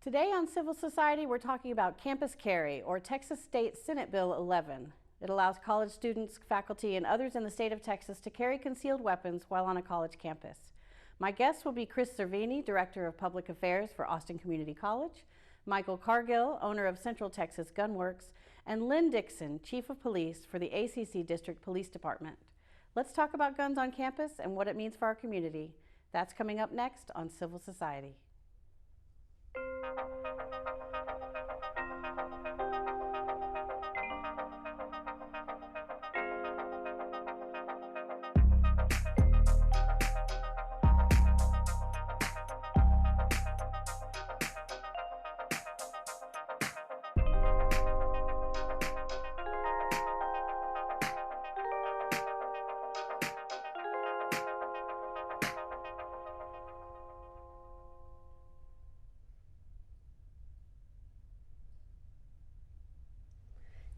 Today on Civil Society, we're talking about Campus Carry, or Texas State Senate Bill 11. It allows college students, faculty, and others in the state of Texas to carry concealed weapons while on a college campus. My guests will be Chris Cervini, Director of Public Affairs for Austin Community College, Michael Cargill, owner of Central Texas Gunworks, and Lynn Dixon, Chief of Police for the ACC District Police Department. Let's talk about guns on campus and what it means for our community. That's coming up next on Civil Society.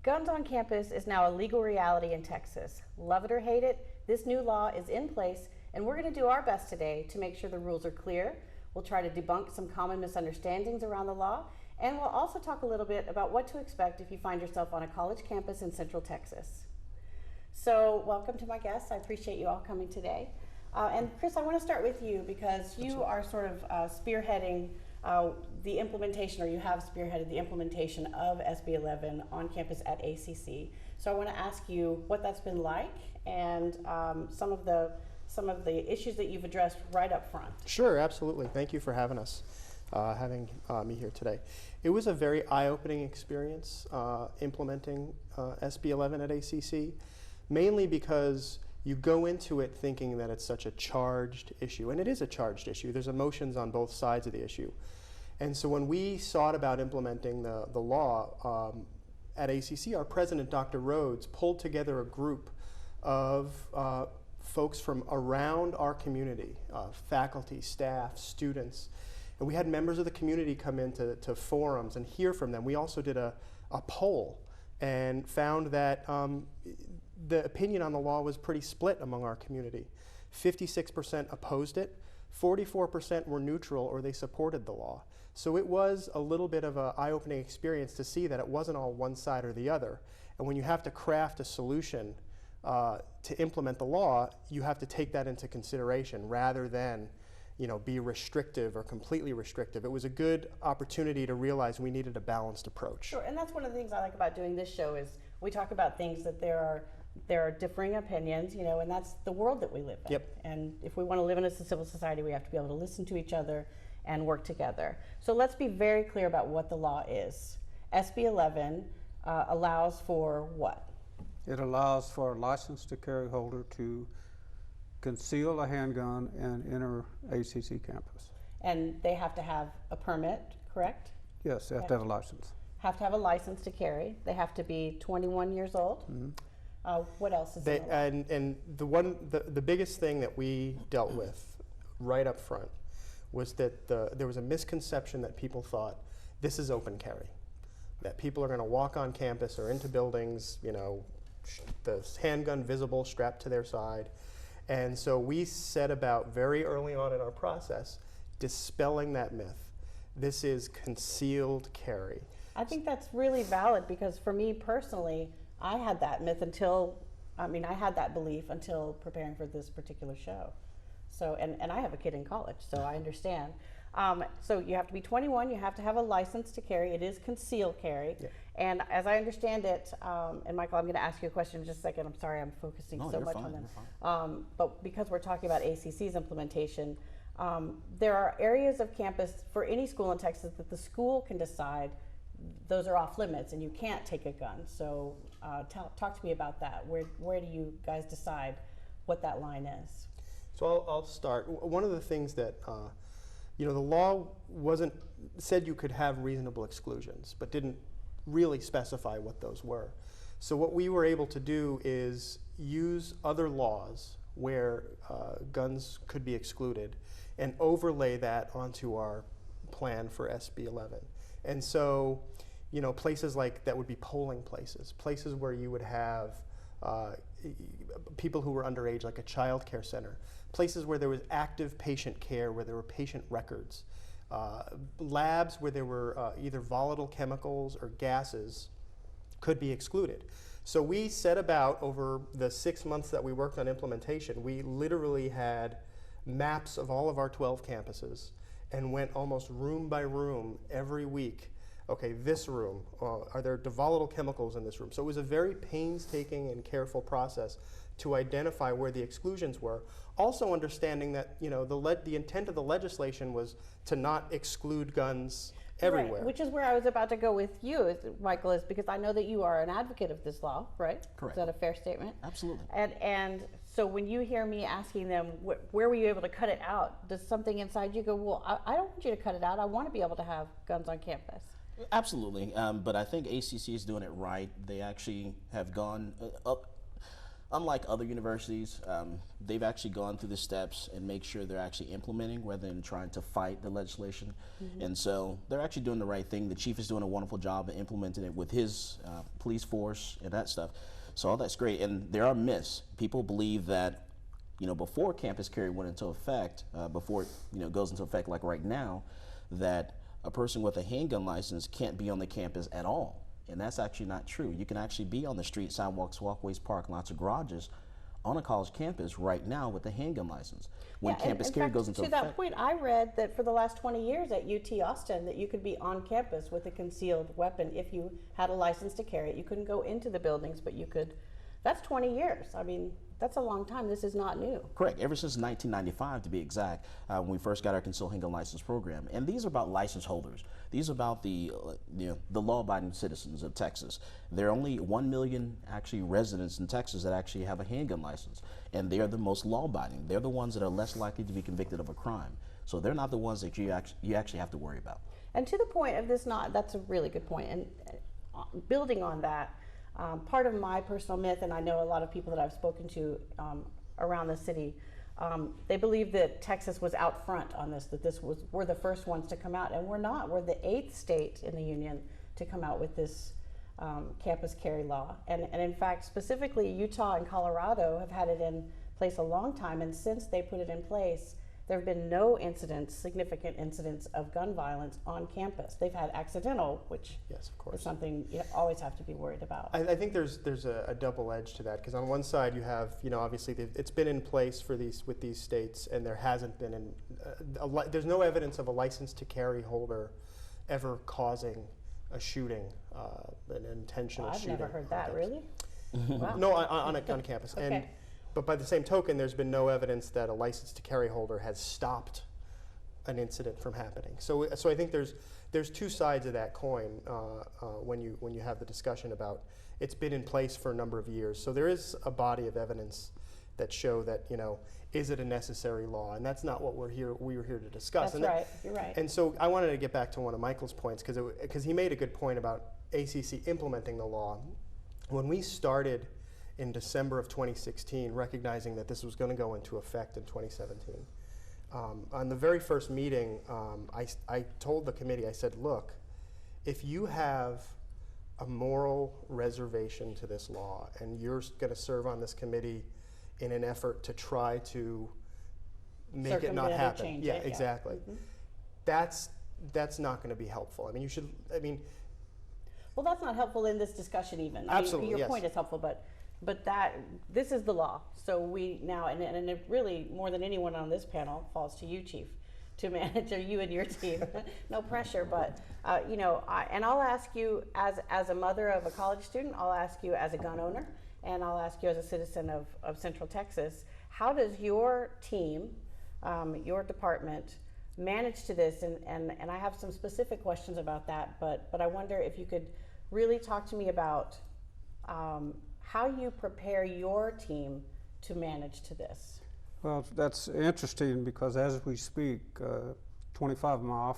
Guns on campus is now a legal reality in Texas. Love it or hate it, this new law is in place, and we're going to do our best today to make sure the rules are clear. We'll try to debunk some common misunderstandings around the law, and we'll also talk a little bit about what to expect if you find yourself on a college campus in Central Texas. So welcome to my guests. I appreciate you all coming today. And Chris, I want to start with you because you are sort of spearheading the implementation, or you have spearheaded the implementation of SB 11 on campus at ACC. So I want to ask you what that's been like and some of the issues that you've addressed right up front. Sure, absolutely. Thank you for having us, having me here today. It was a very eye-opening experience implementing SB 11 at ACC, mainly because you go into it thinking that it's such a charged issue, and it is a charged issue. There's emotions on both sides of the issue. And so when we sought about implementing the law at ACC, our president, Dr. Rhodes, pulled together a group of folks from around our community, faculty, staff, students. And we had members of the community come into forums and hear from them. We also did a poll and found that the opinion on the law was pretty split among our community. 56% opposed it, 44% were neutral or they supported the law. So it was a little bit of an eye-opening experience to see that it wasn't all one side or the other. And when you have to craft a solution to implement the law, you have to take that into consideration rather than be restrictive or completely restrictive. It was a good opportunity to realize we needed a balanced approach. Sure, and that's one of the things I like about doing this show is we talk about things that there are differing opinions, and that's the world that we live in. Yep. And if we want to live in a civil society, we have to be able to listen to each other and work together. So let's be very clear about what the law is. SB 11 allows for what? It allows for a license to carry holder to conceal a handgun and enter ACC campus. And they have to have a permit, correct? Yes, they have to have a license. Have to have a license to carry. They have to be 21 years old. Mm-hmm. What else is in the law? And the biggest thing that we dealt with right up front was that there was a misconception that people thought this is open carry, that people are going to walk on campus or into buildings, the handgun visible, strapped to their side. And so we set about very early on in our process dispelling that myth. This is concealed carry. I think that's really valid because for me personally, I had that myth I had that belief until preparing for this particular show. So, and I have a kid in college, so I understand. So you have to be 21, you have to have a license to carry. It is concealed carry. Yeah. And as I understand it, and Michael, I'm going to ask you a question in just a second. I'm sorry I'm focusing so much on that. But because we're talking about ACC's implementation, there are areas of campus for any school in Texas that the school can decide those are off limits and you can't take a gun. So talk to me about that. Where do you guys decide what that line is? So I'll start. One of the things that the law said you could have reasonable exclusions, but didn't really specify what those were. So what we were able to do is use other laws where guns could be excluded and overlay that onto our plan for SB 11. And so, places like that would be polling places where you would have people who were underage, like a child care center, places where there was active patient care, where there were patient records, Labs where there were either volatile chemicals or gases could be excluded. So we set about, over the 6 months that we worked on implementation, we literally had maps of all of our 12 campuses and went almost room by room every week. Okay, this room, are there volatile chemicals in this room? So it was a very painstaking and careful process to identify where the exclusions were. Also understanding that, you know, the intent of the legislation was to not exclude guns everywhere. Right, which is where I was about to go with you, Michael, is because I know that you are an advocate of this law, right? Correct. Is that a fair statement? Absolutely. And so when you hear me asking them, where were you able to cut it out? Does something inside you go, well, I don't want you to cut it out. I want to be able to have guns on campus. Absolutely, but I think ACC is doing it right. They actually have gone up. Unlike other universities, they've actually gone through the steps and make sure they're actually implementing rather than trying to fight the legislation. And so they're actually doing the right thing. The chief is doing a wonderful job of implementing it with his police force and that stuff. So all that's great. And there are myths. People believe that, you know, before campus carry went into effect, before it, you know, goes into effect like right now, that a person with a handgun license can't be on the campus at all. And that's actually not true. You can actually be on the street, sidewalks, walkways, parking lots, or garages on a college campus right now with a handgun license. When campus carry goes into effect. To that point, I read that for the last 20 years at UT Austin that you could be on campus with a concealed weapon if you had a license to carry it. You couldn't go into the buildings, but you could. That's 20 years. I mean, that's a long time. This is not new. Correct. Ever since 1995, to be exact, when we first got our concealed handgun license program. And these are about license holders. These are about the law-abiding citizens of Texas. There are only 1 million actually residents in Texas that actually have a handgun license, and they are the most law-abiding. They're the ones that are less likely to be convicted of a crime. So they're not the ones that you actually have to worry about. And to the point of this, that's a really good point. And building on that. Part of my personal myth, and I know a lot of people that I've spoken to around the city, they believe that Texas was out front on this, that we're the first ones to come out, and we're not. We're the 8th state in the union to come out with this campus carry law. And in fact, specifically Utah and Colorado have had it in place a long time, and since they put it in place, there have been no significant incidents of gun violence on campus. They've had accidental, which Yes, of course. is something you always have to be worried about. I think there's a double edge to that, because on one side you have, you know, obviously it's been in place with these states, and there hasn't been there's no evidence of a license to carry holder ever causing a shooting, an intentional I've shooting. never heard that. Really? Wow. No, on campus. Okay. But by the same token, there's been no evidence that a license to carry holder has stopped an incident from happening. So I think there's two sides of that coin when you have the discussion about it's been in place for a number of years. So there is a body of evidence that show that, you know, is it a necessary law? And that's not what we were here to discuss. That's right. You're right. And so I wanted to get back to one of Michael's points, because he made a good point about ACC implementing the law. When we started in December of 2016, recognizing that this was going to go into effect in 2017. On the very first meeting, I told the committee, I said, look, if you have a moral reservation to this law and you're going to serve on this committee in an effort to try to make it not happen. Yeah, exactly. Mm-hmm. That's not going to be helpful. I mean, well, that's not helpful in this discussion even. Absolutely, your yes. point is helpful, but this is the law. So we now, and it really, more than anyone on this panel, falls to you, Chief, to manage, or you and your team. No pressure, but you know, and I'll ask you as a mother of a college student, I'll ask you as a gun owner, and I'll ask you as a citizen of Central Texas, how does your team, your department, manage to this? And I have some specific questions about that, but I wonder if you could really talk to me about how you prepare your team to manage to this. Well, that's interesting, because as we speak, 25 of my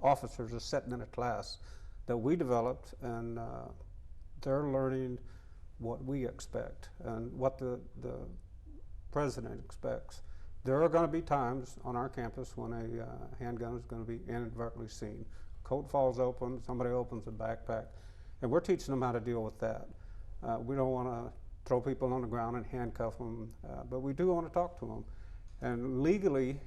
officers are sitting in a class that we developed, and they're learning what we expect and what the president expects. There are going to be times on our campus when a handgun is going to be inadvertently seen. Coat falls open, somebody opens a backpack, and we're teaching them how to deal with that. We don't want to throw people on the ground and handcuff them, but we do want to talk to them. And legally,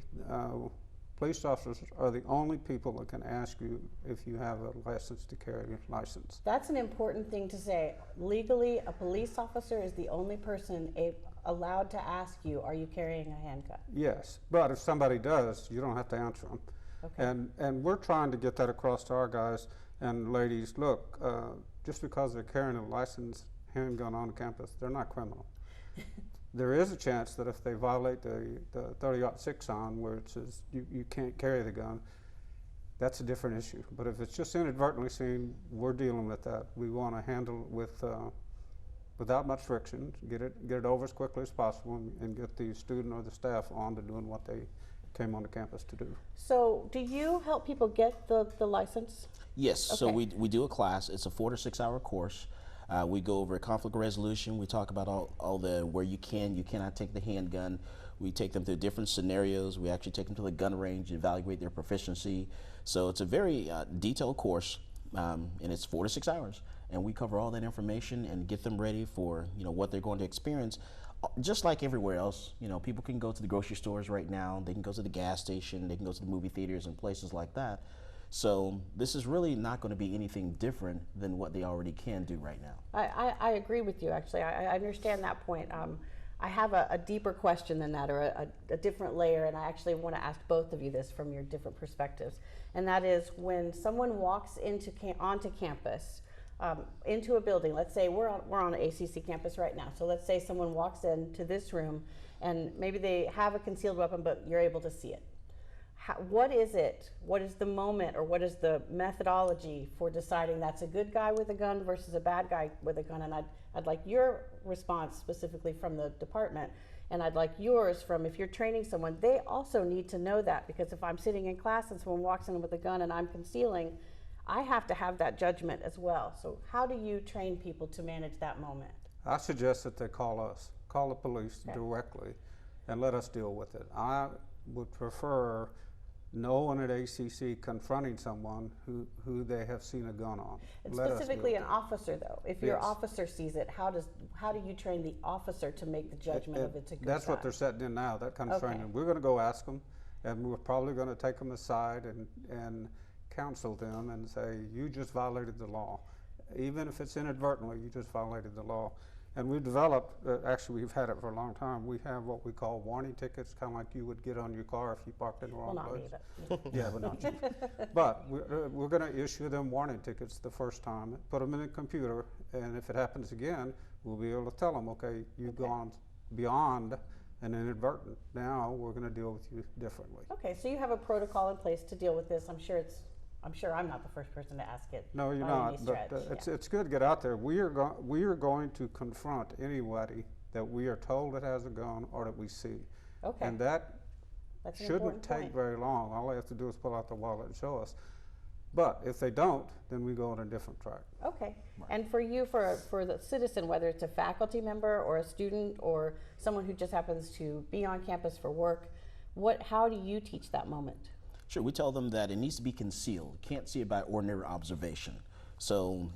Police officers are the only people that can ask you if you have a license to carry license. That's an important thing to say. Legally, a police officer is the only person allowed to ask you, are you carrying a handgun? Yes, but if somebody does, you don't have to answer them. Okay. And we're trying to get that across to our guys and ladies. Look, just because they're carrying a licensed handgun on campus, they're not criminal. There is a chance that if they violate the 30-06 on, where it says you can't carry the gun, that's a different issue. But if it's just inadvertently seen, we're dealing with that. We want to handle it with without much friction, get it over as quickly as possible, and get the student or the staff on to doing what they came on the campus to do. So do you help people get the license? Yes, so Okay. we do a class. It's a 4 to 6 hour course. We go over conflict resolution. We talk about all the where you cannot take the handgun. We take them through different scenarios. We actually take them to the gun range, evaluate their proficiency. So it's a very detailed course, and it's 4 to 6 hours. And we cover all that information and get them ready for what they're going to experience. Just like everywhere else, people can go to the grocery stores right now. They can go to the gas station. They can go to the movie theaters and places like that. So this is really not going to be anything different than what they already can do right now. I agree with you, actually. I understand that point. I have a deeper question than that, or a different layer, and I actually want to ask both of you this from your different perspectives. And that is, when someone walks onto campus, into a building, let's say we're on an ACC campus right now, so let's say someone walks into this room and maybe they have a concealed weapon, but you're able to see it. What is it? What is the moment, or what is the methodology for deciding that's a good guy with a gun versus a bad guy with a gun? And I'd like your response specifically from the department, and I'd like yours from, if you're training someone, they also need to know that, because if I'm sitting in class and someone walks in with a gun and I'm concealing, I have to have that judgment as well. So how do you train people to manage that moment? I suggest that they call us, call the police Okay. directly, and let us deal with it. I would prefer no one at ACC confronting someone who they have seen a gun on. And Let us specifically deal an with it. officer, though. If your Yes. officer sees it, how do you train the officer to make the judgment of it's a good That's guy? what they're setting in now, that kind of Okay. training. We're going to go ask them, and we're probably going to take them aside and counsel them and say, you just violated the law. Even if it's inadvertently, you just violated the law. And we've developed, actually we've had it for a long time, we have what we call warning tickets, kind of like you would get on your car if you parked in the wrong Well, not place. me, but Yeah, but not you. But we're going to issue them warning tickets the first time, put them in a computer, and if it happens again, we'll be able to tell them, okay, you've gone beyond an inadvertent. Now we're going to deal with you differently. okay, so you have a protocol in place to deal with this. I'm sure I'm not the first person to ask it. No, you're by any not, but stretch. it's good to get out there. We are going to confront anybody that we are told that has a gun or that we see. Okay, And that that's an shouldn't important take point. very long. All they have to do is pull out the wallet and show us. But if they don't, then we go on a different track. Okay, and for you, for the citizen, whether it's a faculty member or a student or someone who just happens to be on campus for work, how do you teach that moment? Sure, we tell them that it needs to be concealed. Can't see it by ordinary observation. So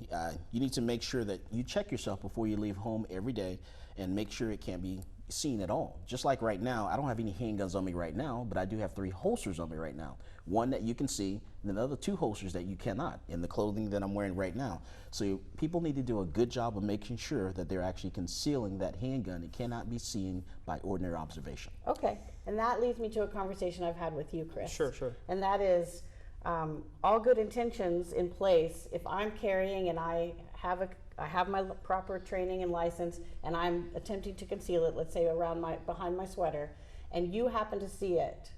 you need to make sure that you check yourself before you leave home every day and make sure it can't be seen at all. Just like right now, I don't have any handguns on me right now, but I do have 3 holsters on me right now. One that you can see, and the other 2 holsters that you cannot in the clothing that I'm wearing right now. So people need to do a good job of making sure that they're actually concealing that handgun. It cannot be seen by ordinary observation. Okay, and that leads me to a conversation I've had with you, Chris. Sure. And that is, all good intentions in place. If I'm carrying and I have my proper training and license, and I'm attempting to conceal it, let's say behind my sweater, and you happen to see it,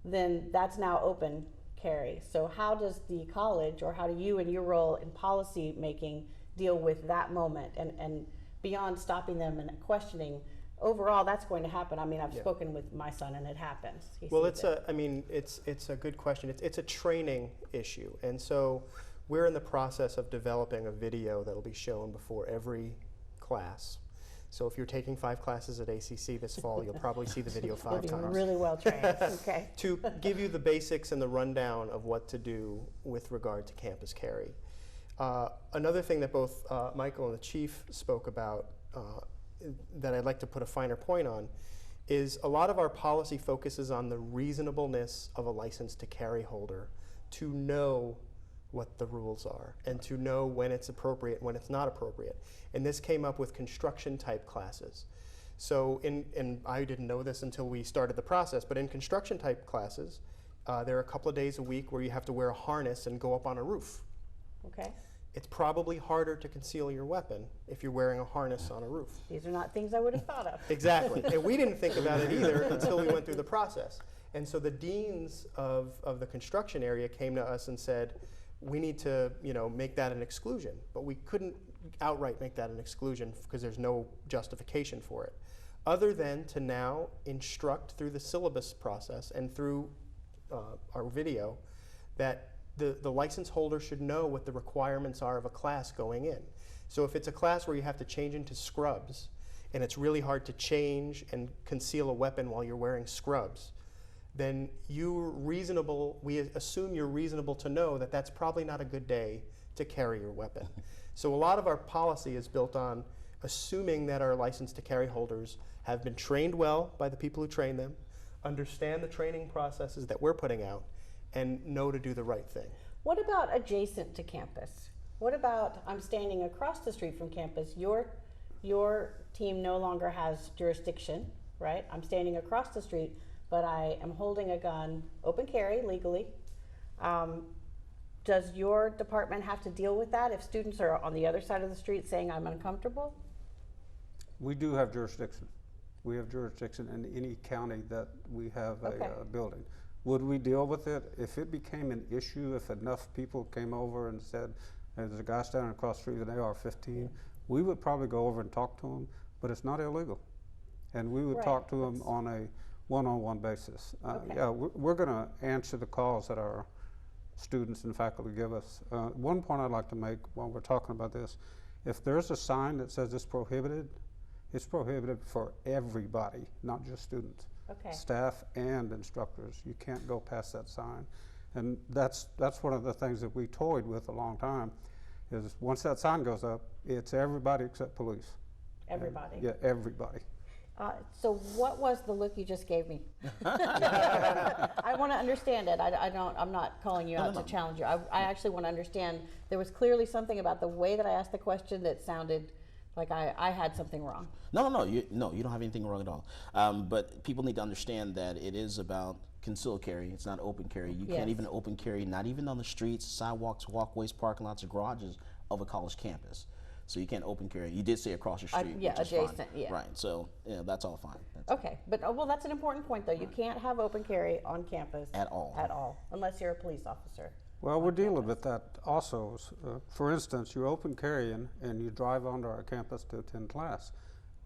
then that's now open carry. So how does the college, or how do you in your role in policy making deal with that moment, and beyond stopping them and questioning? Overall, that's going to happen. I mean, I've spoken with my son, and it happens. Well, it's a good question. It's a training issue, and so we're in the process of developing a video that will be shown before every class. So if you're taking 5 classes at ACC this fall, you'll probably see the video 5 You'll be times. really well trained. Okay. To give you the basics and the rundown of what to do with regard to campus carry. Another thing that both Michael and the chief spoke about that I'd like to put a finer point on is a lot of our policy focuses on the reasonableness of a license to carry holder to know what the rules are and to know when it's appropriate, when it's not appropriate. And this came up with construction type classes. So and I didn't know this until we started the process, but in construction type classes, there are a couple of days a week where you have to wear a harness and go up on a roof. Okay. It's probably harder to conceal your weapon if you're wearing a harness on a roof. These are not things I would have thought of. Exactly. And we didn't think about it either until we went through the process. And so the deans of the construction area came to us and said, we need to, make that an exclusion. But we couldn't outright make that an exclusion because there's no justification for it, other than to now instruct through the syllabus process and through our video that the license holder should know what the requirements are of a class going in. So if it's a class where you have to change into scrubs, and it's really hard to change and conceal a weapon while you're wearing scrubs, then we assume you're reasonable to know that that's probably not a good day to carry your weapon. So a lot of our policy is built on assuming that our license to carry holders have been trained well by the people who train them, understand the training processes that we're putting out, and know to do the right thing. What about adjacent to campus? What about I'm standing across the street from campus? Your team no longer has jurisdiction, right? I'm standing across the street, but I am holding a gun, open carry legally. Does your department have to deal with that if students are on the other side of the street saying I'm uncomfortable? We do have jurisdiction. We have jurisdiction in any county that we have a building. Would we deal with it? If it became an issue, if enough people came over and said, hey, there's a guy standing across the street with an AR-15, we would probably go over and talk to him, but it's not illegal. And we would talk to him on a one-on-one basis. Yeah, we're going to answer the calls that our students and faculty give us. One point I'd like to make while we're talking about this, if there's a sign that says it's prohibited for everybody, not just students. Okay. Staff and instructors. You can't go past that sign. And that's one of the things that we toyed with a long time, is once that sign goes up, it's everybody except police. Everybody? And, yeah, everybody. So what was the look you just gave me? I want to understand it. I'm not calling you out to challenge you. I actually want to understand. There was clearly something about the way that I asked the question that sounded like I had something wrong. No, you don't have anything wrong at all. But people need to understand that it is about concealed carry. It's not open carry. You can't even open carry, not even on the streets, sidewalks, walkways, parking lots, or garages of a college campus. So you can't open carry. You did say across the street, yeah, which is adjacent, fine. yeah. Right, so that's all fine. Okay, but well, that's an important point though. You can't have open carry on campus At all. At all, unless you're a police officer. Well, we're dealing with that also. For instance, you're open carrying and you drive onto our campus to attend class,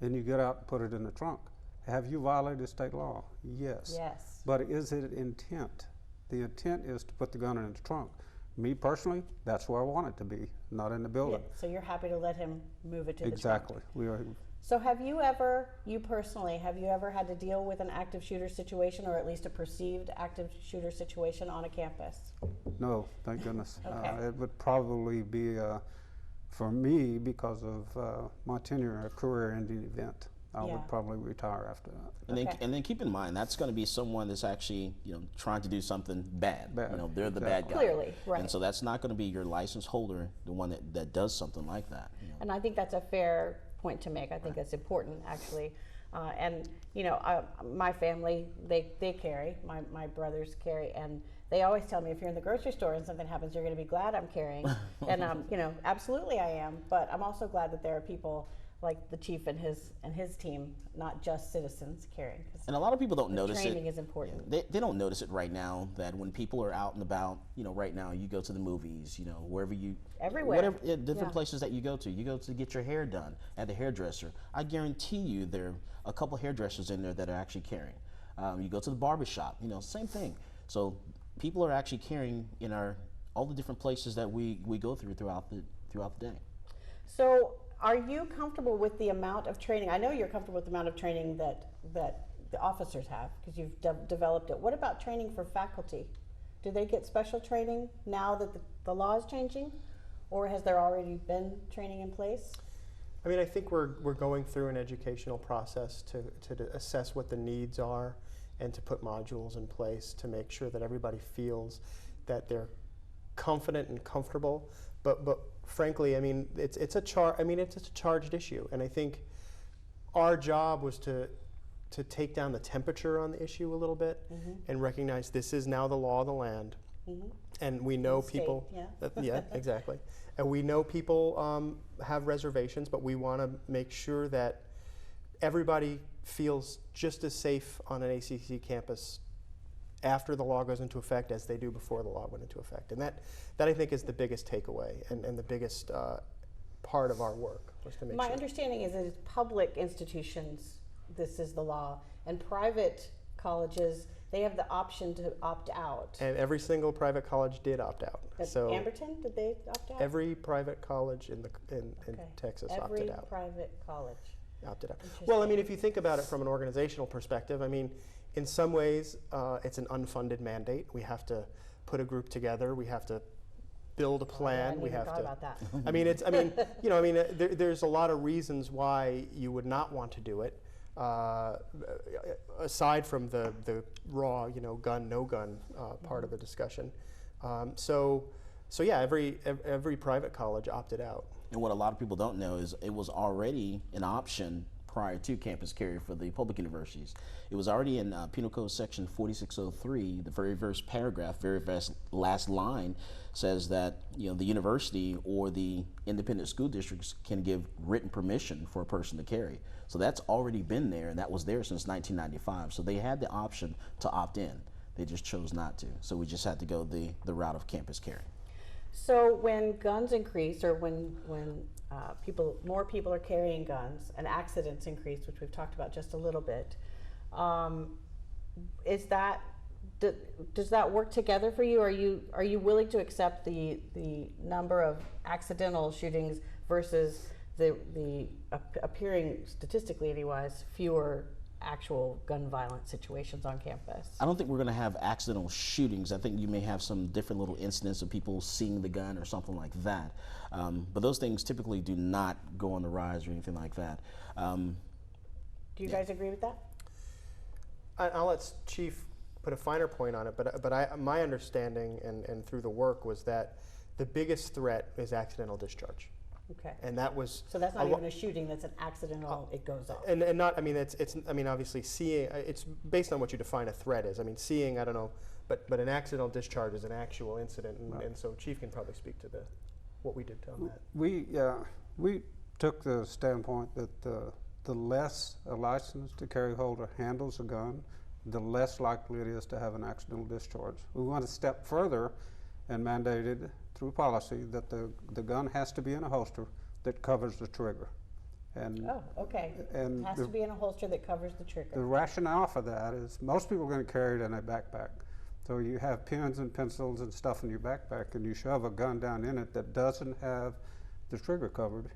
and you get out and put it in the trunk. Have you violated state law? Yes. Yes. But is it intent? The intent is to put the gun in the trunk. Me personally, that's where I want it to be, not in the building. Yeah, so you're happy to let him move it to Exactly. the trunk. So have you ever, you personally, have you ever had to deal with an active shooter situation, or at least a perceived active shooter situation on a campus? No, thank goodness. Okay. It would probably be, for me, because of my tenure, a career-ending event. I would probably retire after that. And then keep in mind, that's going to be someone that's actually, trying to do something bad. They're the bad guy. Clearly, right. And so that's not going to be your license holder, the one that does something like that. And I think that's a fair point to make. I think that's important, actually. And my family, they carry. My brothers carry, and they always tell me, if you're in the grocery store and something happens, you're going to be glad I'm carrying. And absolutely I am. But I'm also glad that there are people like the chief and his team, not just citizens, carrying. And a lot of people don't notice it. Training is important. They don't notice it right now, that when people are out and about, right now you go to the movies, wherever you... Everywhere. Whatever, different places that you go to get your hair done at the hairdresser. I guarantee you there are a couple hairdressers in there that are actually carrying. You go to the barbershop, same thing. So people are actually carrying in all the different places that we go throughout the day. So are you comfortable with the amount of training? I know you're comfortable with the amount of training that the officers have, because you've developed it. What about training for faculty? Do they get special training now that the law is changing? Or has there already been training in place? I mean, I think we're going through an educational process to assess what the needs are and to put modules in place to make sure that everybody feels that they're confident and comfortable. But frankly, I mean, it's a charged issue, and I think our job was to take down the temperature on the issue a little bit and recognize this is now the law of the land, and we know people. Yeah, exactly. And we know people have reservations, but we want to make sure that everybody feels just as safe on an ACC campus after the law goes into effect as they do before the law went into effect. And that I think is the biggest takeaway and the biggest part of our work was to make My sure. understanding is that it's public institutions, this is the law, and private colleges, they have the option to opt out. And every single private college did opt out. At So Amberton, did they opt out? every private college in Okay. Texas Every opted out. private college. Opted out. Well, I mean, Interesting. if you think about it from an organizational perspective, I mean, in some ways, it's an unfunded mandate. We have to put a group together. We have to build a plan. I hadn't We even have thought to. about that. I mean, there's a lot of reasons why you would not want to do it, aside from the raw, gun, no gun part of the discussion. So yeah, every private college opted out. And what a lot of people don't know is it was already an option prior to campus carry for the public universities. It was already in Penal Code Section 4603, the very first paragraph, very first last line says that the university or the independent school districts can give written permission for a person to carry. So that's already been there, and that was there since 1995. So they had the option to opt in. They just chose not to. So we just had to go the route of campus carry. So when guns increase, or when more people are carrying guns and accidents increase, which we've talked about just a little bit, does that work together for you? Are you willing to accept the number of accidental shootings versus the appearing statistically anyways fewer actual gun violence situations on campus? I don't think we're going to have accidental shootings. I think you may have some different little incidents of people seeing the gun or something like that. But those things typically do not go on the rise or anything like that. Do you guys agree with that? I'll let Chief put a finer point on it, but my understanding and through the work was that the biggest threat is accidental discharge. Okay. And that was So that's not even a shooting, that's an accidental, it goes off. and not, I mean, obviously seeing, it's based on what you define a threat is. I mean, seeing, I don't know, but an accidental discharge is an actual incident, and so Chief can probably speak to what we did on that. We took the standpoint that the less a licensed to carry holder handles a gun, the less likely it is to have an accidental discharge. We went a step further and mandated through policy that the gun has to be in a holster that covers the trigger. And Oh, okay. and It has the- to be in a holster that covers the trigger. the rationale for that is most people are going to carry it in a backpack. So you have pens and pencils and stuff in your backpack, and you shove a gun down in it that doesn't have the trigger covered.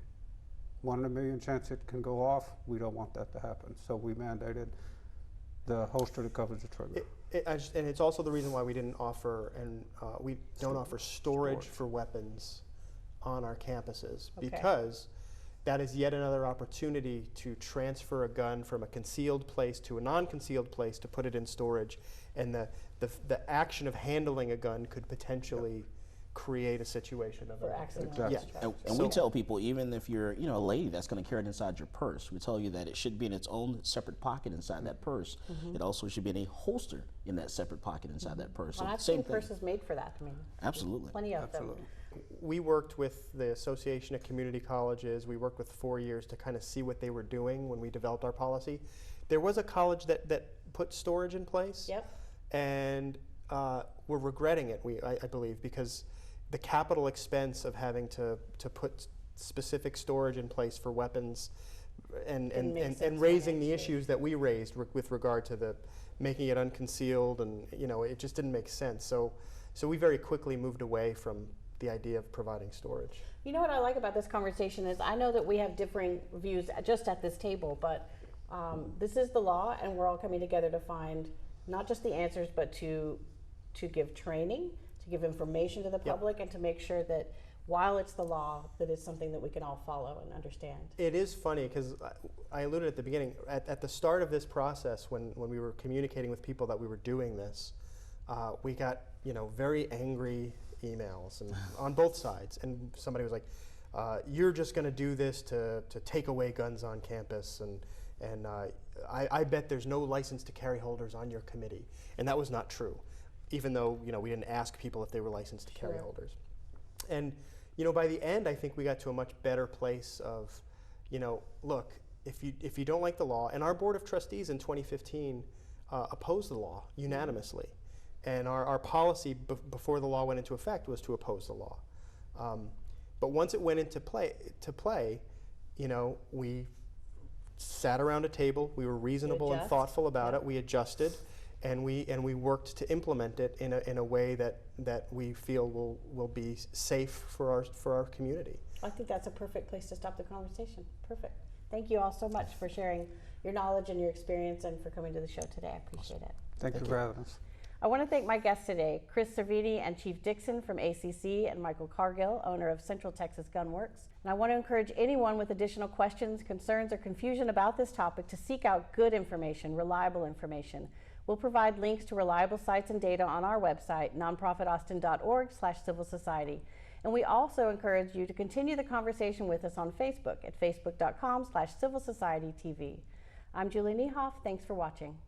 1 in a million chance it can go off. We don't want that to happen. So we mandated the holster that covers the trigger. And it's also the reason why we didn't offer, and we don't offer storage for weapons on our campuses, Okay. because that is yet another opportunity to transfer a gun from a concealed place to a non-concealed place to put it in storage, and the action of handling a gun could potentially create a situation of For an accidental Exactly. Yeah, discharge. and So- we tell people, even if you're a lady that's going to carry it inside your purse, we tell you that it should be in its own separate pocket inside that purse. It also should be in a holster in that separate pocket inside that purse. So Well, I've same seen thing. purses made for that. I mean, Absolutely. plenty of Absolutely. them. We worked with the Association of Community Colleges. We worked with 4 years to kind of see what they were doing when we developed our policy. There was a college that put storage in place. Yep. And we're regretting it, I believe, because the capital expense of having to put specific storage in place for weapons and Didn't make sense and raising the financially. issues that we raised with regard to the making it unconcealed, and it just didn't make sense. So we very quickly moved away from the idea of providing storage. You know what I like about this conversation is I know that we have differing views just at this table, but this is the law, and we're all coming together to find not just the answers, but to give training, to give information to the public, and to make sure that while it's the law, that is something that we can all follow and understand. It is funny because I alluded at the beginning, at the start of this process, when we were communicating with people that we were doing this, we got very angry emails and on both sides, and somebody was like, "You're just going to do this to take away guns on campus," and I bet there's no license to carry holders on your committee, and that was not true, even though we didn't ask people if they were licensed to carry Sure. holders, and by the end, I think we got to a much better place of, look, if you don't like the law, and our board of trustees in 2015 opposed the law unanimously, and our policy before the law went into effect was to oppose the law. But once it went into play, we sat around a table. We were reasonable and thoughtful about it. We adjusted, and we worked to implement it in a way that we feel will be safe for our community. I think that's a perfect place to stop the conversation. Perfect. Thank you all so much for sharing your knowledge and your experience and for coming to the show today. I appreciate it. Thank you for having us. I want to thank my guests today, Chris Cervini and Chief Dixon from ACC, and Michael Cargill, owner of Central Texas Gun Works. And I want to encourage anyone with additional questions, concerns, or confusion about this topic to seek out good information, reliable information. We'll provide links to reliable sites and data on our website, nonprofitaustin.org/civil society. And we also encourage you to continue the conversation with us on Facebook at facebook.com/civil society TV. I'm Julie Niehoff. Thanks for watching.